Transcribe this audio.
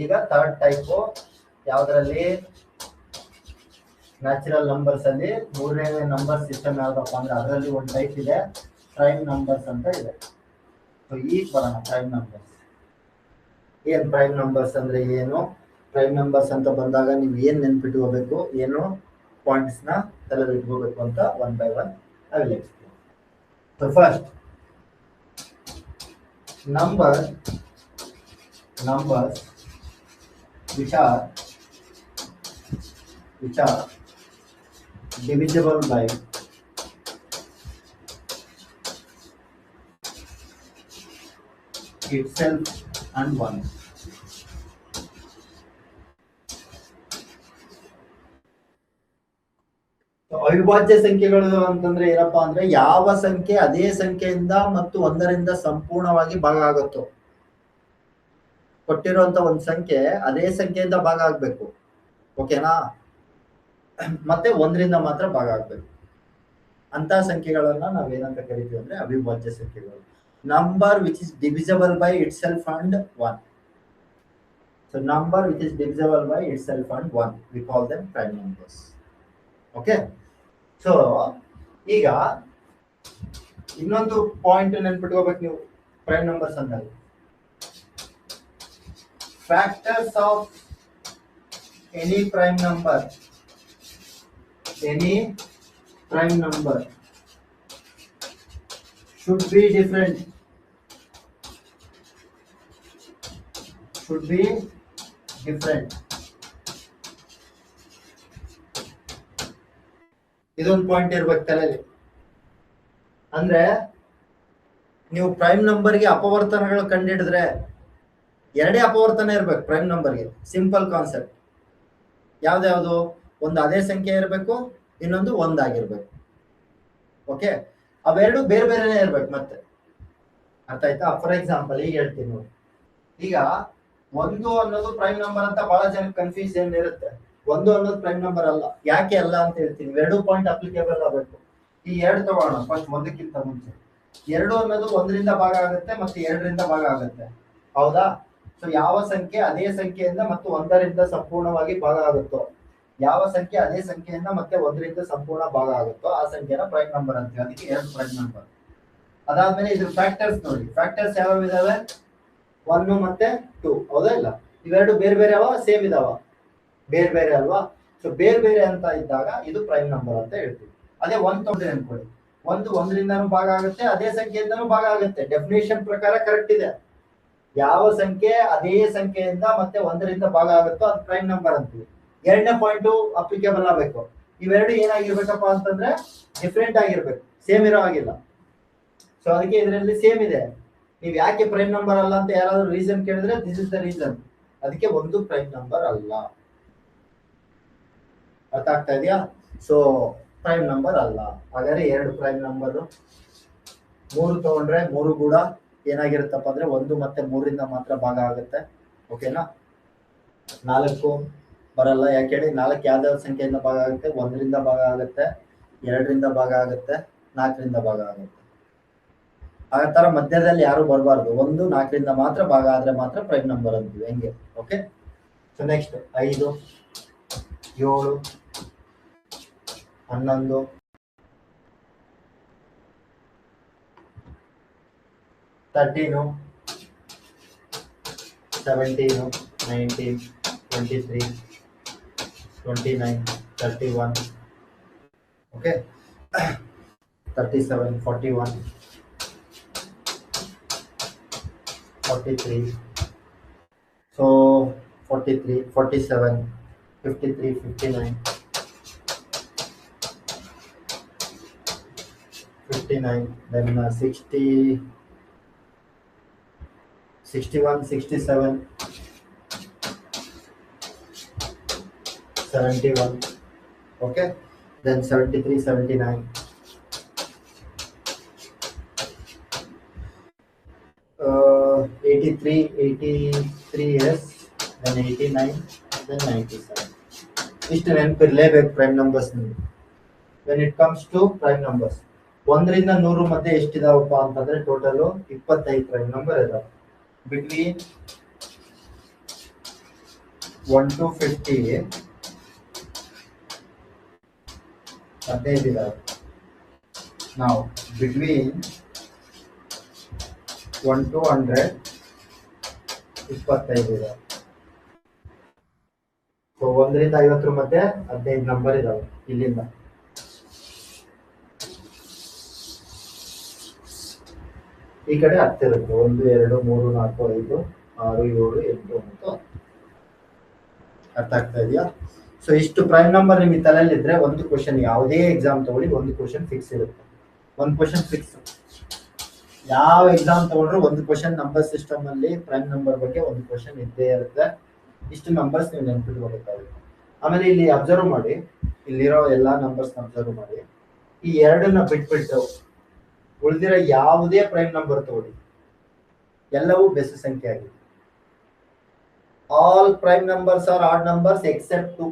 ಈಗ third type ಯಾವ್ದ್ರಲ್ಲಿ natural numbers ಅಲ್ಲಿ ಮೂರನೇ ನಂಬರ್ ಸಿಸ್ಟಮ್ ಯಾವ್ದಪ್ಪ ಅಂದ್ರೆ ಅದರಲ್ಲಿ ಒಂದು ಟೈಪ್ ಇದೆ ಪ್ರೈಮ್ ನಂಬರ್ಸ್ ಅಂತ ಇದೆ. ಸೊ ಈಗ ಬರೋಣ ಪ್ರೈಮ್ ನಂಬರ್ಸ್. ಏನ್ ಪ್ರೈಮ್ ನಂಬರ್ಸ್ ಅಂದ್ರೆ ಏನು? ಪ್ರೈಮ್ ನಂಬರ್ಸ್ ಅಂತ ಬಂದಾಗ ನೀವು ಏನ್ ನೆನ್ಪಿಟ್ಕೋಬೇಕು, ಏನು ಪಾಯಿಂಟ್ಸ್ ನ ತಲೆಯಲ್ಲಿ ಇಟ್ಕೋಬೇಕು ಅಂತ one by one I will explain. So first numbers which are divisible by itself and 1. ಅವಿಭಾಜ್ಯ ಸಂಖ್ಯೆಗಳು ಅಂತಂದ್ರೆ ಏನಪ್ಪಾ ಅಂದ್ರೆ ಯಾವ ಸಂಖ್ಯೆ ಅದೇ ಸಂಖ್ಯೆಯಿಂದ ಮತ್ತು ಒಂದರಿಂದ ಸಂಪೂರ್ಣವಾಗಿ ಭಾಗ ಆಗುತ್ತೋ. ಕೊಟ್ಟಿರುವಂತ ಒಂದು ಸಂಖ್ಯೆ ಅದೇ ಸಂಖ್ಯೆಯಿಂದ ಭಾಗ ಆಗ್ಬೇಕು, ಓಕೆನಾ? ಮತ್ತೆ ಒಂದರಿಂದ ಮಾತ್ರ ಭಾಗ ಆಗ್ಬೇಕು. ಅಂತ ಸಂಖ್ಯೆಗಳನ್ನ ನಾವೇನಂತ ಕರಿತೀವಿ ಅಂದ್ರೆ ಅವಿಭಾಜ್ಯ ಸಂಖ್ಯೆಗಳು. Number which is divisible by it self and 1. So number which is divisible by it self and 1 we call them prime numbers. Okay, so ಈಗ ಇನ್ನೊಂದು ಪಾಯಿಂಟ್ ನೆನ್ಪಿಟ್ಕೋಬೇಕು ನೀವು ಪ್ರೈಮ್ ನಂಬರ್ಸ್ ಅಂದಾಗ. Factors of any prime number should be different. ಇದೊಂದು point ಇರ್ಬೇಕು ತಲೆಯಲ್ಲಿ. ಅಂದ್ರೆ ನೀವು prime ನಂಬರ್ಗೆ ಅಪವರ್ತನಗಳು ಕಂಡುಹಿಡಿದ್ರೆ ಎರಡೇ ಅಪವರ್ತನ ಇರ್ಬೇಕು ಪ್ರೈಮ್ ನಂಬರ್ಗೆ. Simple concept. ಯಾವ್ದ್ಯಾವ್ದು? ಒಂದು ಅದೇ ಸಂಖ್ಯೆ ಇರಬೇಕು, ಇನ್ನೊಂದು ಒಂದಾಗಿರ್ಬೇಕು. ಓಕೆ, ಅವೆರಡು ಬೇರೆ ಬೇರೆನೇ ಇರ್ಬೇಕು. ಮತ್ತೆ ಅರ್ಥ ಆಯ್ತಾ? ಫಾರ್ ಎಕ್ಸಾಂಪಲ್ ಈಗ ಹೇಳ್ತೀನಿ ನೋಡಿ. ಈಗ ಒಂದು ಅನ್ನೋದು ಪ್ರೈಮ್ ನಂಬರ್ ಅಂತ ಬಹಳ ಜನಕ್ಕೆ ಕನ್ಫ್ಯೂಷನ್ ಇರುತ್ತೆ. ಒಂದು ಅನ್ನೋದು ಪ್ರೈಮ್ ನಂಬರ್ ಅಲ್ಲ. ಯಾಕೆ ಅಲ್ಲ ಅಂತ ಹೇಳ್ತೀನಿ. ಎರಡು ಪಾಯಿಂಟ್ ಅಪ್ಲಿಕೇಬಲ್ ಆಗಬೇಕು. ಈ ಎರಡು ತಗೋಣ ಫಸ್ಟ್, ಒಂದಕ್ಕಿಂತ ಮುಂಚೆ. ಎರಡು ಅನ್ನೋದು ಒಂದರಿಂದ ಭಾಗ ಆಗುತ್ತೆ ಮತ್ತೆ ಎರಡರಿಂದ ಭಾಗ ಆಗುತ್ತೆ, ಹೌದಾ? ಸೊ ಯಾವ ಸಂಖ್ಯೆ ಅದೇ ಸಂಖ್ಯೆಯಿಂದ ಮತ್ತು ಒಂದರಿಂದ ಸಂಪೂರ್ಣವಾಗಿ ಭಾಗ ಆಗುತ್ತೋ, ಯಾವ ಸಂಖ್ಯೆ ಅದೇ ಸಂಖ್ಯೆಯಿಂದ ಮತ್ತೆ ಒಂದರಿಂದ ಸಂಪೂರ್ಣ ಭಾಗ ಆಗುತ್ತೋ ಆ ಸಂಖ್ಯೆನ ಪ್ರೈಮ್ ನಂಬರ್ ಅಂತೀವಿ. ಅದಕ್ಕೆ ಎರಡು ಪ್ರೈಮ್ ನಂಬರ್. ಅದಾದ್ಮೇಲೆ ಇದ್ರ ಫ್ಯಾಕ್ಟರ್ಸ್ ನೋಡಿ. ಫ್ಯಾಕ್ಟರ್ಸ್ ಯಾವ್ಯಾವ ಇದಾವೆ? 1 ಮತ್ತೆ 2, ಹೌದಾ? ಇಲ್ಲ, ಇವೆರಡು ಬೇರೆ ಬೇರೆ ಅವ, ಸೇಮ್ ಇದಾವ? ಬೇರೆ ಬೇರೆ ಅಲ್ವಾ? ಸೊ ಬೇರೆ ಬೇರೆ ಅಂತ ಇದ್ದಾಗ ಇದು ಪ್ರೈಮ್ ನಂಬರ್ ಅಂತ ಹೇಳ್ತೀವಿ. ಅದೇ 1 ತೊಗೊಂಡ್ರೆ ಅನ್ಕೊಳ್ಳಿ, ಒಂದು ಒಂದರಿಂದನೂ ಭಾಗ ಆಗುತ್ತೆ, ಅದೇ ಸಂಖ್ಯೆಯಿಂದನೂ ಭಾಗ ಆಗುತ್ತೆ. ಡೆಫಿನೇಷನ್ ಪ್ರಕಾರ ಕರೆಕ್ಟ್ ಇದೆ. ಯಾವ ಸಂಖ್ಯೆ ಅದೇ ಸಂಖ್ಯೆಯಿಂದ ಮತ್ತೆ ಒಂದರಿಂದ ಭಾಗ ಆಗುತ್ತೋ ಅದು ಪ್ರೈಮ್ ನಂಬರ್ ಅಂತೀವಿ. ಎರಡನೇ ಪಾಯಿಂಟ್ ಅಪ್ಲಿಕೇಬಲ್ ಆಗಬೇಕು. ಇವೆರಡು ಏನಾಗಿರ್ಬೇಕಪ್ಪ ಅಂತಂದ್ರೆ ಡಿಫ್ರೆಂಟ್ ಆಗಿರ್ಬೇಕು, ಸೇಮ್ ಇರೋ ಆಗಿಲ್ಲ. ಸೊ ಅದಕ್ಕೆ ಇದರಲ್ಲಿ ಸೇಮ್ ಇದೆ. ನೀವು ಯಾಕೆ ಪ್ರೈಮ್ ನಂಬರ್ ಅಲ್ಲ ಅಂತ ಯಾರಾದ್ರೂ ರೀಸನ್ ಕೇಳಿದ್ರೆ ದಿಸ್ ಇಸ್ ದ ರೀಸನ್. ಅದಕ್ಕೆ ಒಂದು ಪ್ರೈಮ್ ನಂಬರ್ ಅಲ್ಲ. ಅರ್ಥ ಆಗ್ತಾ ಇದೆಯಾ? ಸೊ ಪ್ರೈಮ್ ನಂಬರ್ ಅಲ್ಲ. ಹಾಗಾದ್ರೆ ಎರಡು ಪ್ರೈಮ್ ನಂಬರ್. 3 ತಗೊಂಡ್ರೆ 3 ಕೂಡ ಏನಾಗಿರುತ್ತಪ್ಪ ಅಂದ್ರೆ 1 ಮತ್ತೆ 3ರಿಂದ ಮಾತ್ರ ಭಾಗ ಆಗುತ್ತೆ, ಓಕೆನಾ? 4 ಬರಲ್ಲ. ಯಾಕೆ ಹೇಳಿ? 4 ಯಾವ್ದಾವ ಸಂಖ್ಯೆಯಿಂದ ಭಾಗ ಆಗುತ್ತೆ? 1ರಿಂದ ಭಾಗ ಆಗುತ್ತೆ, 2ರಿಂದ ಭಾಗ ಆಗುತ್ತೆ, 4ರಿಂದ ಭಾಗ ಆಗುತ್ತೆ. ಆ ತರ ಮಧ್ಯದಲ್ಲಿ ಯಾರು ಬರಬಾರ್ದು. 1, 4ರಿಂದ ಮಾತ್ರ ಭಾಗ ಆದ್ರೆ ಮಾತ್ರ ಪ್ರೈಮ್ ನಂಬರ್ ಅಂತೀವಿ. ಹೆಂಗೆ? Okay. So next 5, 7, 11, 13, 17, 19, 23, 29, 31, okay, 37, 41, 43, so 43, 47, 53, 59, 59, then 60, 61, 67, 71, okay, then 73, 79, 83, 83, yes, then 89, then 97. ಇಷ್ಟು ನೆನಪಿರಲೇಬೇಕು prime numbers. When it comes to prime numbers, 1ರಿಂದ 100 ಮಧ್ಯೆ ಎಷ್ಟಿದಾವಪ್ಪ ಅಂತಂದ್ರೆ ಟೋಟಲ್ 25 ಪ್ರೈಮ್ ನಂಬರ್ ಇದಾವೆ. ಬಿಟ್ವೀನ್ 1 to 50 15 ಇದಾವೆ. ನಾವು ಬಿಟ್ವೀನ್ 1 to 100 25 ಇದಾವೆ. ಸೊ 1 ರಿಂದ 50 ಮತ್ತೆ 15 ನಂಬರ್ ಇದಾವೆ ಇಲ್ಲಿಂದ. ಈ ಕಡೆ 10 ಇರುತ್ತೆ. 1 2 3 4 5 6 7 8 9 ಅರ್ಥ ಆಗ್ತಾ ಇದೆಯಾ? ಸೊ ಇಷ್ಟು ಪ್ರೈಮ್ ನಂಬರ್ ನಿಮಗೆ ತಲೆಯಲ್ಲಿ ಇದ್ರೆ ಒಂದು ಕ್ವಶನ್ ಯಾವುದೇ ಎಕ್ಸಾಮ್ ತಗೊಳ್ಳಿ ಒಂದು ಕ್ವಶನ್ ಫಿಕ್ಸ್ ಇರುತ್ತೆ. ಒಂದು ಕ್ವಶನ್ ಫಿಕ್ಸ್. ಯಾವ ಎಕ್ಸಾಮ್ ತಗೊಂಡ್ರು ಒಂದು ಕ್ವಶನ್ ನಂಬರ್ ಸಿಸ್ಟಮ್ ಅಲ್ಲಿ ಪ್ರೈಮ್ ನಂಬರ್ ಬಗ್ಗೆ ಒಂದು ಕ್ವಶನ್ ಇದ್ದೇ ಇರುತ್ತೆ. ಇಷ್ಟು ನಂಬರ್ಸ್ ನೀವು ನೆನಪಿಟ್ಕೋಬೇಕಾಗುತ್ತೆ. ಆಮೇಲೆ ಇಲ್ಲಿ ಅಬ್ಸರ್ವ್ ಮಾಡಿ, ಇಲ್ಲಿರೋ ಎಲ್ಲಾ ನಂಬರ್ಸ್ ಅಬ್ಸರ್ವ್ ಮಾಡಿ. ಈ ಎರಡನ್ನ ಬಿಟ್ಬಿಟ್ಟು ಉಳಿದಿರೋ ಯಾವುದೇ ಪ್ರೈಮ್ ನಂಬರ್ ತಗೊಳ್ಳಿ, ಎಲ್ಲವೂ ಬೆಸ ಸಂಖ್ಯೆ ಆಗಿದೆ. All prime numbers are odd numbers except 2.